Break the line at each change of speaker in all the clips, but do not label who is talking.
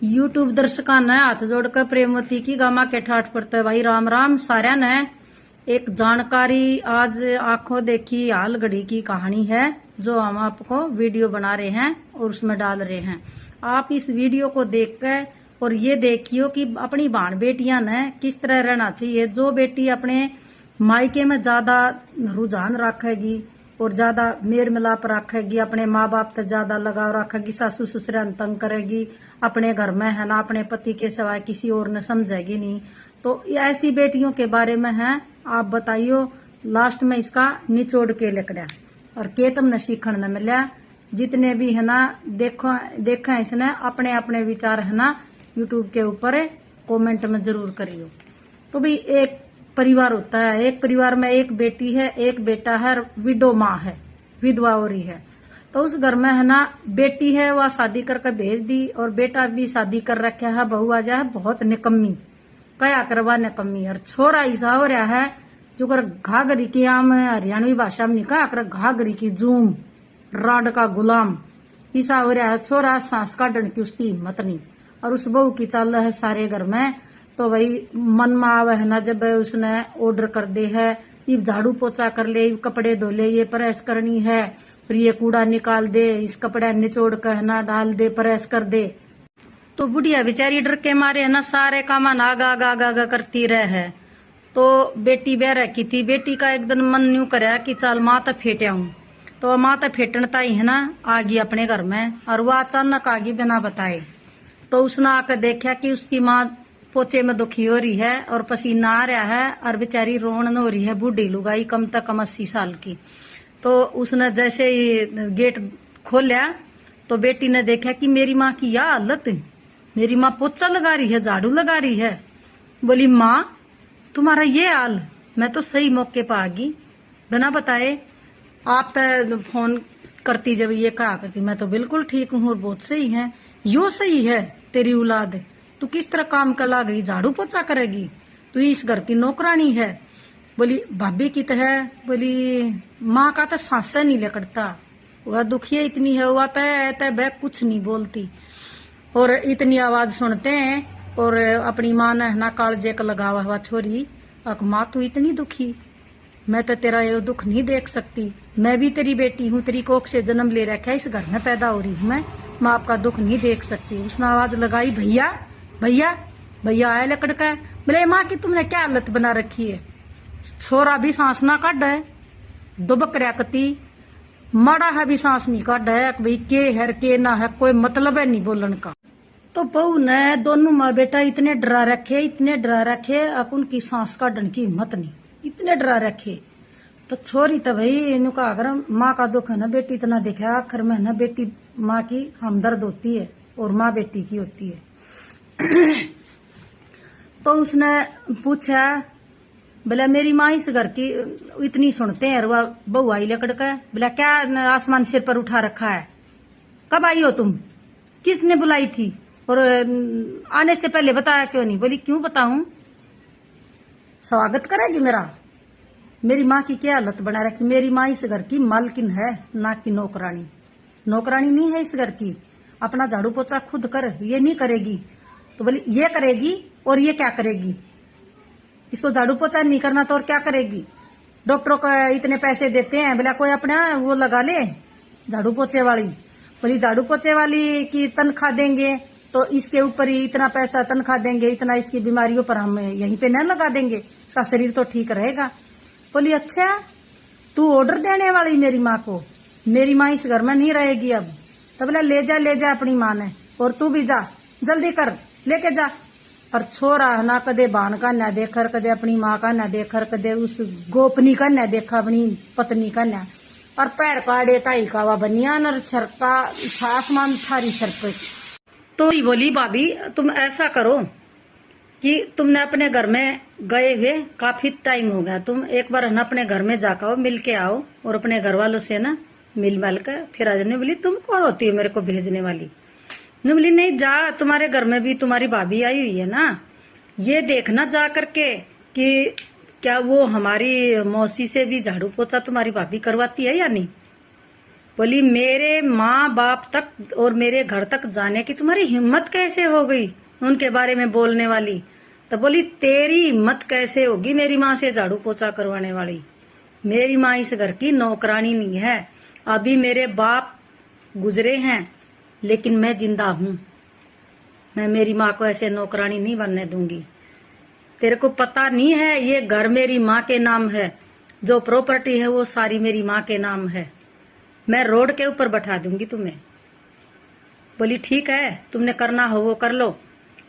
YouTube दर्शका ने हाथ जोड़कर प्रेमवती की गामा के ठाठ पड़ते भाई राम राम सारा ने। एक जानकारी आज आंखों देखी हाल घड़ी की कहानी है जो हम आपको वीडियो बना रहे हैं और उसमें डाल रहे हैं। आप इस वीडियो को देखकर और ये देखियो कि अपनी बहन बेटियां ने किस तरह रहना चाहिए। जो बेटी अपने मायके में ज्यादा रुझान रखेगी और ज्यादा मेल मिलाप रखेगी, अपने माँ बाप तक ज्यादा लगाव रखेगी, सासू ससुर तंग करेगी, अपने घर में है ना अपने पति के सिवाय किसी और ने समझेगी नहीं। तो ऐसी बेटियों के बारे में है आप बताइयो। लास्ट में इसका निचोड़ के लिखड़ा और के तुमने सीखने न मिला। जितने भी है ना देखा इसने अपने अपने विचार है ना यूट्यूब के ऊपर कमेंट में जरूर करियो। तो भाई एक परिवार होता है, एक परिवार में एक बेटी है, एक बेटा है, विडो माँ है, विधवा हो रही है। तो उस घर में है ना बेटी है वह शादी करके भेज दी और बेटा भी शादी कर रखा है। बहू आ जाए बहुत निकम्मी, कया करवा निकम्मी। और छोरा ऐसा हो रहा है जो कर घाघरी की आम हरियाणवी भाषा में निकाह कर घाघरी की जूम राड का गुलाम ऐसा हो रहा है। छोरा सांस काटने की उसकी हिम्मत नहीं और उस बहू की चाल है सारे घर में। तो वही मन में आवे है ना जब उसने ऑर्डर कर दे है, ये झाड़ू पोछा कर ले, ये कपड़े धो ले, ये प्रेस करनी है, फिर ये कूड़ा निकाल दे, इस कपड़ा निचोड़ कर है ना डाल दे, प्रेस कर दे। तो बुढ़िया बेचारी डर के मारे है ना सारे काम आगा आगा आगा आगा करती रहे है। तो बेटी बह रखी थी, बेटी का एक दिन मन न्यू करे कि चल माँ तो फेटे आऊं। तो माँ तो फेटन ताई है ना आ गई अपने घर में और वह अचानक आ गई बिना बताए। तो उसने आकर देखा कि उसकी माँ पोचे में दुखी हो रही है और पसीना आ रहा है और बेचारी रोन हो रही है। बूढ़ी लुगाई कम से कम 80 साल की। तो उसने जैसे ही गेट खोला तो बेटी ने देखा कि मेरी माँ की यह हालत, मेरी माँ पोचा लगा रही है, झाड़ू लगा रही है। बोली माँ तुम्हारा ये हाल, मैं तो सही मौके पर आ गई बिना बताए। आप तो फोन करती जब ये कहा करती मैं तो बिल्कुल ठीक हूँ और बहुत सही है। यो सही है तेरी औलाद, तू किस तरह काम कर ला गई, झाड़ू पोछा करेगी, तू इस घर की नौकरानी है। बोली भाभी की तो है। बोली माँ का तो सांसें नहीं लकड़ता, वह दुखिया इतनी है, वह तय वह कुछ नहीं बोलती और इतनी आवाज सुनते हैं। और अपनी माँ ने ना कालजे का लगावा हुआ छोरी, माँ तू इतनी दुखी, मैं तो तेरा ये दुख नहीं देख सकती, मैं भी तेरी बेटी हूँ, तेरी कोख से जन्म ले रखा है, इस घर में पैदा हो रही हूँ मैं आपका दुख नहीं देख सकती। उसने आवाज लगाई भैया भैया भैया आया लकड़ का। बोले माँ की तुमने क्या हालत बना रखी है। छोरा भी सांस ना काट है, दुबक रखती माड़ा है भी सांस नहीं काट है। भाई के है के ना है कोई मतलब है नहीं बोलन का। तो बहू ने दोनों माँ बेटा इतने डरा रखे अब उनकी सांस काटने की हिम्मत नहीं, इतने डरा रखे। तो छोरी तो भाई इन का अगर माँ का दुख है ना बेटी इतना देखा आखिर में ना बेटी माँ की हमदर्द होती है और माँ बेटी की होती है। तो उसने पूछा बोला मेरी माँ इस घर की इतनी सुनते हैं। वह बहू आई लकड़ का। बोला क्या आसमान सिर पर उठा रखा है, कब आई हो तुम, किसने बुलाई थी और आने से पहले बताया क्यों नहीं। बोली क्यों बताऊं, स्वागत करेगी मेरा। मेरी माँ की क्या हालत बना रखी। मेरी माँ इस घर की मालकिन है ना कि नौकरानी। नौकरानी नहीं है इस घर की, अपना झाड़ू पोछा खुद कर, ये नहीं करेगी। तो बोली ये करेगी और ये क्या करेगी, इसको झाड़ू पोछा नहीं करना तो और क्या करेगी। डॉक्टरों को इतने पैसे देते हैं, बोला कोई अपना वो लगा ले झाड़ू पोछे वाली। बोली झाड़ू पोछे वाली की तनख्वाह देंगे तो इसके ऊपर ही इतना पैसा तनख्वाह देंगे, इतना इसकी बीमारियों पर हम यहीं पे न लगा देंगे, इसका शरीर तो ठीक रहेगा। बोली अच्छा तू ऑर्डर देने वाली मेरी माँ को, मेरी माँ इस घर में नहीं रहेगी अब। तो बोला ले जा अपनी माँ ने और तू भी जा, जल्दी कर लेके जा। और छोरा ना कदे बान का न देखर, कदे अपनी माँ का न देखर, कदे उस गोपनी का न देखा, अपनी पत्नी का न। और पैर काड़े ताई कावा बनियान और छरका आसमान थारी छरप। तो बोली भाभी तुम ऐसा करो कि तुमने अपने घर में गए हुए काफी टाइम हो गया, तुम एक बार ना अपने घर में जाकर मिल के आओ और अपने घर वालों से ना मिल कर फिर आ जाने। बोली तुम कौन होती है मेरे को भेजने वाली। ने बोली नहीं जा, तुम्हारे घर में भी तुम्हारी भाभी आई हुई है ना, ये देखना जा करके कि क्या वो हमारी मौसी से भी झाड़ू पोछा तुम्हारी भाभी करवाती है या नहीं। बोली मेरे माँ बाप तक और मेरे घर तक जाने की तुम्हारी हिम्मत कैसे हो गई उनके बारे में बोलने वाली। तो बोली तेरी हिम्मत कैसे होगी मेरी माँ से झाड़ू पोछा करवाने वाली। मेरी माँ इस घर की नौकरानी नहीं है। अभी मेरे बाप गुजरे हैं लेकिन मैं जिंदा हूँ। मैं मेरी माँ को ऐसे नौकरानी नहीं बनने दूंगी। तेरे को पता नहीं है ये घर मेरी माँ के नाम है, जो प्रॉपर्टी है वो सारी मेरी माँ के नाम है। मैं रोड के ऊपर बैठा दूंगी तुम्हें। बोली ठीक है तुमने करना हो वो कर लो,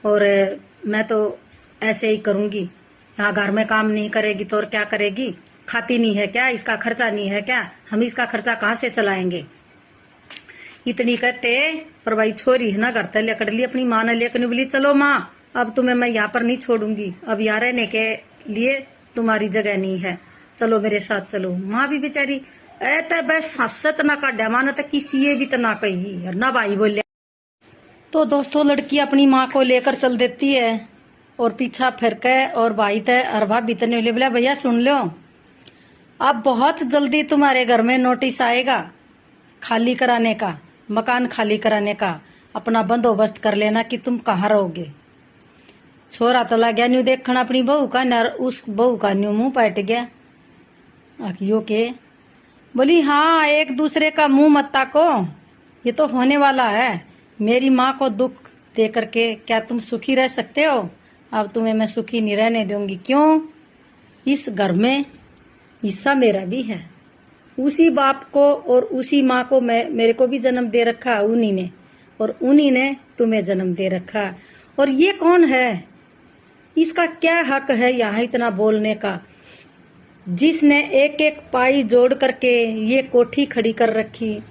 और मैं तो ऐसे ही करूंगी। यहाँ घर में काम नहीं करेगी तो और क्या करेगी? खाती नहीं है क्या? इसका खर्चा नहीं है क्या? हम इसका खर्चा कहाँ से चलाएंगे? इतनी कहते पर भाई छोरी है ना, घर तक लेकर ली अपनी माँ ने लेकर बोली चलो माँ अब तुम्हें मैं यहाँ पर नहीं छोड़ूंगी, अब यहाँ रहने के लिए तुम्हारी जगह नहीं है, चलो मेरे साथ चलो। माँ भी बेचारी ऐते बस हंसत ना काटा माना तो किसी भी तो ना कही ना भाई बोले। तो दोस्तों लड़की अपनी माँ को लेकर चल देती है और पीछा फिर के और भाई तय और भाभी तने बोले भैया सुन लो, अब बहुत जल्दी तुम्हारे घर में नोटिस आएगा खाली कराने का, मकान खाली कराने का। अपना बंदोबस्त कर लेना कि तुम कहाँ रहोगे। छोरा तो लग गया न्यू देखना अपनी बहू का, न उस बहू का न्यू मुंह पट गया। आखियो के बोली हाँ एक दूसरे का मुंह मत ताको, ये तो होने वाला है। मेरी माँ को दुख दे करके क्या तुम सुखी रह सकते हो? अब तुम्हें मैं सुखी नहीं रहने दूंगी। क्यों? इस घर में हिस्सा मेरा भी है। उसी बाप को और उसी माँ को मेरे को भी जन्म दे रखा उन्हीं ने, और उन्हीं ने तुम्हें जन्म दे रखा। और ये कौन है? इसका क्या हक है यहाँ इतना बोलने का, जिसने एक एक पाई जोड़ करके ये कोठी खड़ी कर रखी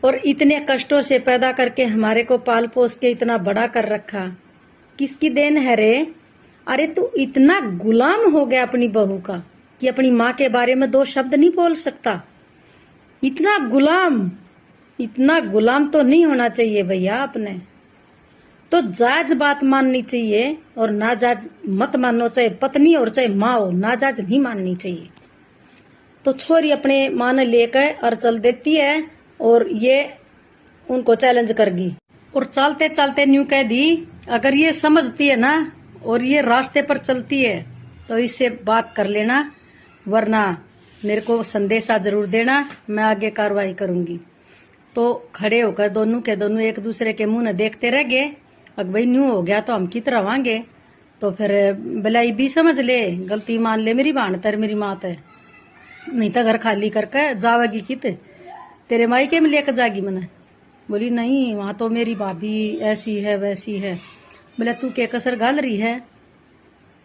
और इतने कष्टों से पैदा करके हमारे को पाल पोस के इतना बड़ा कर रखा। किसकी देन है रे? अरे तू इतना गुलाम हो गया अपनी बहू का कि अपनी माँ के बारे में दो शब्द नहीं बोल सकता। इतना गुलाम तो नहीं होना चाहिए भैया। आपने तो जायज बात माननी चाहिए और नाजायज मत मानो, चाहे पत्नी और चाहे माँ हो, नाजायज नहीं माननी चाहिए। तो छोरी अपने माँ ने लेकर और चल देती है और ये उनको चैलेंज करगी। और चलते चलते न्यू कह दी अगर ये समझती है ना और ये रास्ते पर चलती है तो इससे बात कर लेना, वरना मेरे को संदेशा जरूर देना, मैं आगे कार्रवाई करूंगी। तो खड़े होकर दोनों के दोनों एक दूसरे के मुंह न देखते रह गए। अगर भाई न्यू हो गया तो हम कित रवांगे? तो फिर भलाई भी समझ ले, गलती मान ले मेरी बाण तर मेरी माँ है, नहीं तो घर खाली करके जावेगी कित, तेरे मायके में लेकर जागी मने। बोली नहीं वहां तो मेरी भाभी ऐसी है वैसी है। बोले तू के कसर गाल रही है?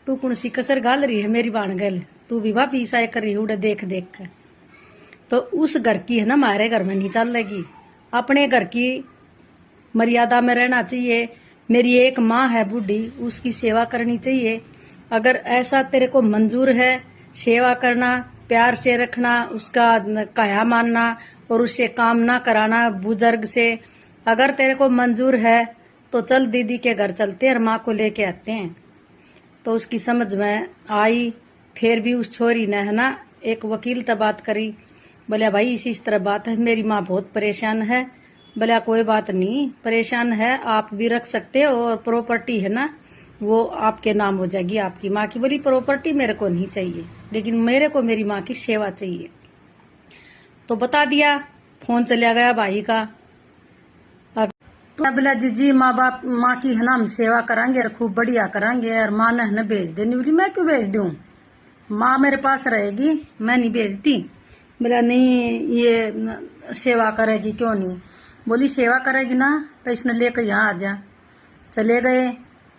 तू कौन सी कसर गाल रही है मेरी बाण गल? तू भी भाभी ईसा कर रही उड़े देख देख कर। तो उस घर की है ना हमारे घर में नहीं चलेगी। अपने घर की मर्यादा में रहना चाहिए। मेरी एक माँ है बूढ़ी, उसकी सेवा करनी चाहिए। अगर ऐसा तेरे को मंजूर है सेवा करना, प्यार से रखना, उसका कहा मानना और उससे काम ना कराना बुजुर्ग से, अगर तेरे को मंजूर है तो चल दीदी के घर चलते हैं और माँ को लेके आते हैं। तो उसकी समझ में आई। फिर भी उस छोरी ने है ना एक वकील तक बात करी। बोले भाई इस तरह बात है, मेरी माँ बहुत परेशान है। बोले कोई बात नहीं, परेशान है आप भी रख सकते हो और प्रॉपर्टी है ना वो आपके नाम हो जाएगी आपकी माँ की। बोली प्रॉपर्टी मेरे को नहीं चाहिए, लेकिन मेरे को मेरी माँ की सेवा चाहिए। तो बता दिया। फोन चला गया भाई का। तो बोला जी माँ बाप माँ की है ना हम सेवा करांगे और खूब बढ़िया करांगे और माँ ने है ना भेज देनी। बोली मैं क्यों भेज दूं, माँ मेरे पास रहेगी, मैं नहीं भेजती। बोला नहीं ये सेवा करेगी क्यों नहीं? बोली सेवा करेगी ना तो इसने लेकर यहाँ आ जा। चले गए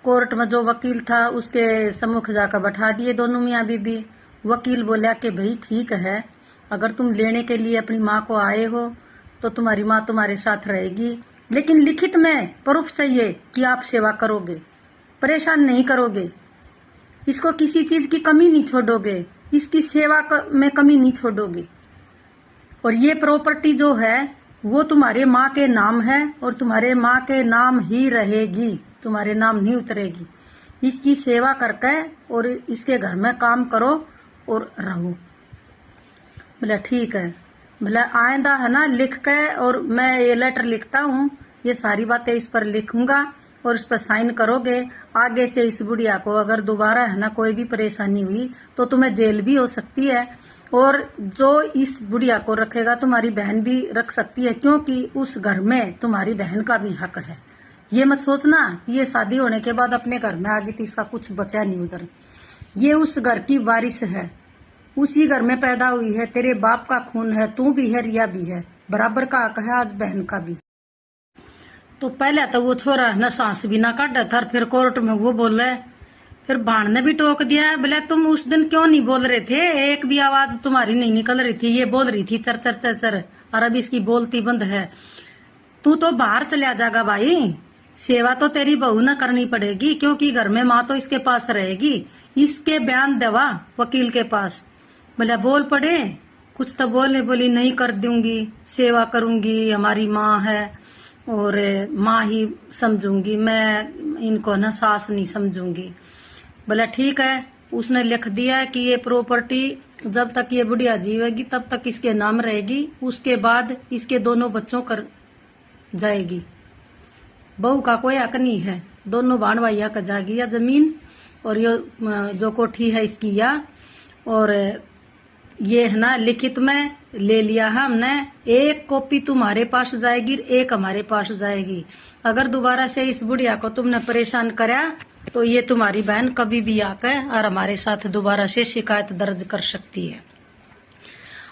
कोर्ट में, जो वकील था उसके सम्मुख जाकर बैठा दिए दोनों मियाँ बीबी। वकील बोला कि भाई ठीक है, अगर तुम लेने के लिए अपनी माँ को आए हो तो तुम्हारी माँ तुम्हारे साथ रहेगी, लेकिन लिखित में प्रूफ चाहिए कि आप सेवा करोगे, परेशान नहीं करोगे, इसको किसी चीज की कमी नहीं छोड़ोगे, इसकी सेवा में कमी नहीं छोड़ोगे। और ये प्रॉपर्टी जो है वो तुम्हारे माँ के नाम है और तुम्हारे माँ के नाम ही रहेगी, तुम्हारे नाम नहीं उतरेगी। इसकी सेवा करके और इसके घर में काम करो और रहो। बोला ठीक है। मतलब आइंदा है ना लिख के, और मैं ये लेटर लिखता हूँ, ये सारी बातें इस पर लिखूंगा और इस पर साइन करोगे। आगे से इस बुढ़िया को अगर दोबारा है ना कोई भी परेशानी हुई तो तुम्हें जेल भी हो सकती है, और जो इस बुढ़िया को रखेगा तुम्हारी बहन भी रख सकती है, क्योंकि उस घर में तुम्हारी बहन का भी हक है। ये मत सोचना कि ये शादी होने के बाद अपने घर में आ गई तो इसका कुछ बचा नहीं उधर। ये उस घर की वारिस है, उसी घर में पैदा हुई है, तेरे बाप का खून है, तू भी है, रिया भी है, बराबर का हक है आज बहन का भी। तो पहले तो वो छोरा न सांस भी ना काटा था, फिर कोर्ट में वो बोले, फिर भाण ने भी टोक दिया, बोले तुम उस दिन क्यों नहीं बोल रहे थे, एक भी आवाज तुम्हारी नहीं निकल रही थी, ये बोल रही थी चर चर चर चर, और अब इसकी बोलती बंद है। तू तो बाहर चला जाएगा भाई, सेवा तो तेरी बहू न करनी पड़ेगी, क्योंकि घर में माँ तो इसके पास रहेगी। इसके बयान देवा वकील के पास, बोले बोल पड़े कुछ तो बोले, बोली नहीं कर दूंगी, सेवा करूंगी, हमारी माँ है और माँ ही समझूंगी, मैं इनको ना सास नहीं समझूंगी। बोला ठीक है। उसने लिख दिया कि ये प्रॉपर्टी जब तक ये बुढ़िया जीवेगी तब तक इसके नाम रहेगी, उसके बाद इसके दोनों बच्चों कर जाएगी, बहू का कोई हक नहीं है, दोनों भाण भाइया का जागी या जमीन, और ये जो कोठी है इसकी या, और ये है ना लिखित में ले लिया है हमने, एक कॉपी तुम्हारे पास जाएगी, एक हमारे पास जाएगी। अगर दोबारा से इस बुढ़िया को तुमने परेशान कराया तो ये तुम्हारी बहन कभी भी आकर और हमारे साथ दोबारा से शिकायत दर्ज कर सकती है।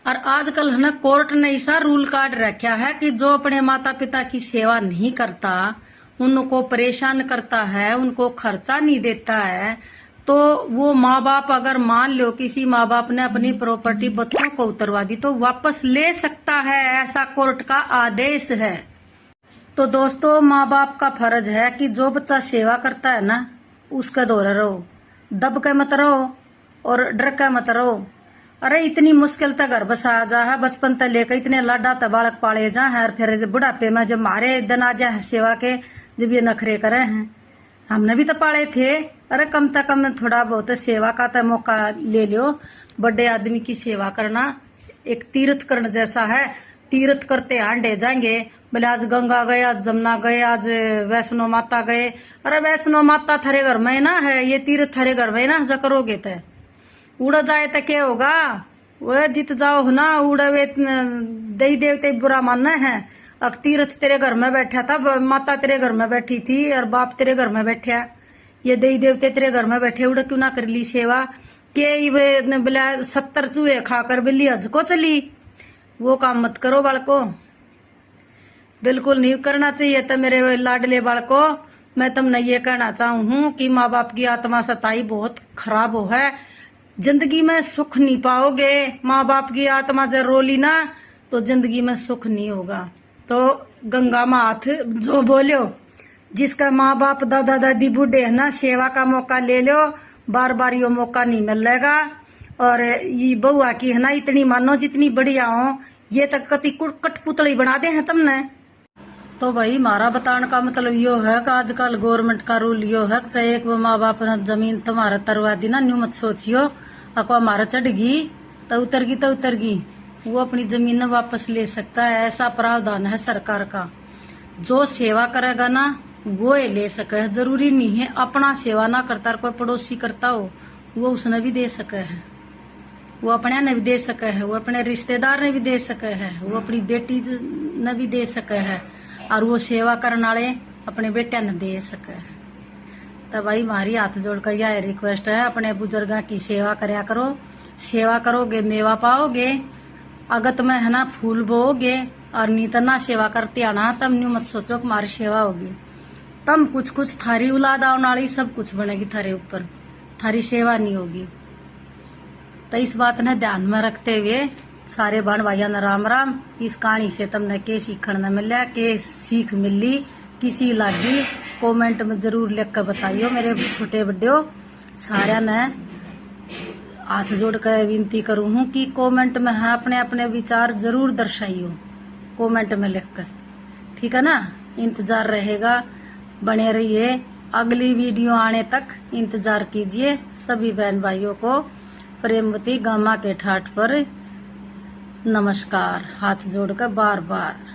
और आजकल है ना कोर्ट ने ऐसा रूल काट रखा है कि जो अपने माता पिता की सेवा नहीं करता, उनको परेशान करता है, उनको खर्चा नहीं देता है, तो वो माँ बाप अगर मान लो किसी माँ बाप ने अपनी प्रॉपर्टी बच्चों को उतरवा दी तो वापस ले सकता है, ऐसा कोर्ट का आदेश है। तो दोस्तों माँ बाप का फर्ज है कि जो बच्चा सेवा करता है ना उसका दौरा रहो, दब के मत रहो और डर के मत रहो। अरे इतनी मुश्किल तक घर बसाया जा है, बचपन तक लेकर इतने लाडा तक बालक पाले जा है, और फिर बुढ़ापे में जब मारे दिन आ जाए सेवा के, जब ये नखरे करे हैं, हमने भी तो पाले थे। अरे कम से कम थोड़ा बहुत सेवा का तो मौका ले लो। बड़े आदमी की सेवा करना एक तीर्थ करने जैसा है, तीर्थ करते हांडे जाएंगे, बोले आज गंगा गए, आज जमुना गए, आज वैष्णो माता गए। अरे वैष्णो माता थारे घर में ना है, ये तीर्थ थारे घर में ना जा करोगे तो उड़ जाए तो क्या होगा, वो जीत जाओ ना, उड़े वे दई देवते बुरा मानना है। अब तीर्थ तेरे घर में बैठा था, माता तेरे घर में बैठी थी और बाप तेरे घर में बैठा, ये दई देवते तेरे घर में बैठे, उड़ क्यों ना कर ली सेवा के बोला 70 चूहे खाकर बिल्ली हज को चली। वो काम मत करो बालको, बिल्कुल नहीं करना चाहिए। तो मेरे लाडले बालको मैं तुमने ये कहना चाहूँ हूँ कि माँ बाप की आत्मा सताई बहुत खराब हो है, जिंदगी में सुख नहीं पाओगे। माँ बाप की आत्मा जब रोली ना तो जिंदगी में सुख नहीं होगा। तो गंगा माथ जो बोलो, जिसका माँ बाप दादा दादी बूढ़े है ना, सेवा का मौका ले लो, बार बार ये मौका नहीं मिलेगा। और ये बउआ की है ना इतनी मानो जितनी बढ़िया हो, ये तक कति कठपुतली बना दे हैं तुमने। तो भाई मारा बताने का मतलब यो है कि आजकल गवर्नमेंट का रूल यो है कि चाहे एक माँ बाप ने जमीन तुम्हारा तरवा दी ना, न्यू मत सोचियो अको हमारा चढ़गी तो उतरगी तो उतरगी, वो अपनी जमीन वापस ले सकता है। ऐसा प्रावधान है सरकार का। जो सेवा करेगा ना वो ले सके, जरूरी नहीं है अपना सेवा ना करता कोई पड़ोसी करता हो वो उसने भी दे सके है, वो अपने ने भी दे सके है, वो अपने रिश्तेदार ने भी दे सके है, वो अपनी बेटी ने भी दे सके है, और वो सेवा करने वाले अपने बेटे ने दे सके है। तो भाई हमारी हाथ जोड़कर यह रिक्वेस्ट है, अपने बुजुर्गों की सेवा करया करो। सेवा करोगे मेवा पाओगे, अगत में है ना फूल बोओगे, और नहीं तो ना सेवा करते आना तब न्यू मत सोचो कि हमारी सेवा होगी। तम कुछ कुछ थारी औलाद आने वाली सब कुछ बनेगी थारे ऊपर, थारी सेवा नहीं होगी। तो इस बात ने ध्यान में रखते हुए सारे बहन भाइयों ने राम राम। इस कहानी से तुमने के सीखने न मिला, के सीख मिली, किसी लागी कमेंट में जरूर लिख कर बताइयो। मेरे छोटे बड़े सारे ने हाथ जोड़ कर विनती करूँ हूँ कि कमेंट में है अपने अपने विचार जरूर दर्शाइयो कमेंट में लिख कर, ठीक है ना। इंतजार रहेगा, बने रहिए, अगली वीडियो आने तक इंतजार कीजिए। सभी बहन भाइयों को प्रेमवती गामा के ठाठ पर नमस्कार हाथ जोड़कर बार बार।